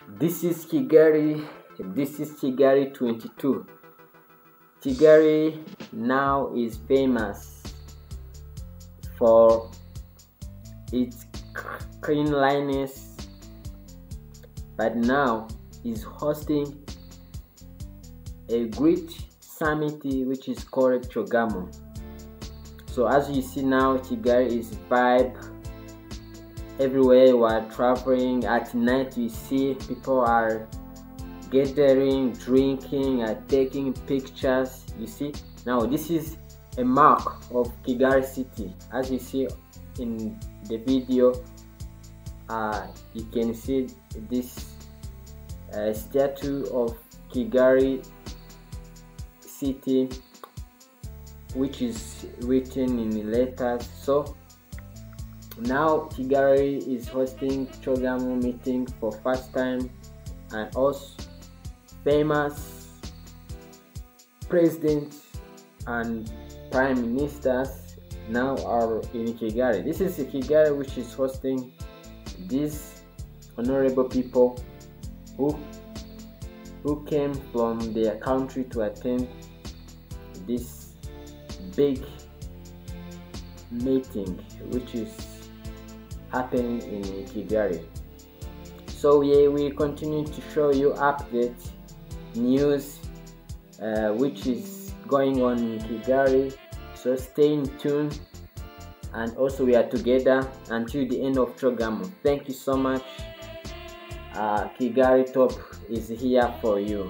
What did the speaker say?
This is Kigali. This is Kigali 22. Kigali now is famous for its cleanliness, but now is hosting a great summit which is called CHOGM. So as you see now, Kigali is vibe. Everywhere you are traveling at night, you see people are gathering, drinking, and taking pictures. You see now, this is a mark of Kigali City. As you see in the video, you can see this statue of Kigali City, which is written in letters. So now Kigali is hosting CHOGM meeting for first time, and also famous presidents and prime ministers now are in Kigali. This is Kigali which is hosting these honorable people who came from their country to attend this big meeting which is happening in Kigali. So yeah, we continue to show you updates, news which is going on in Kigali. So stay in tune, and also we are together until the end of CHOGM. Thank you so much. Kigali Top is here for you.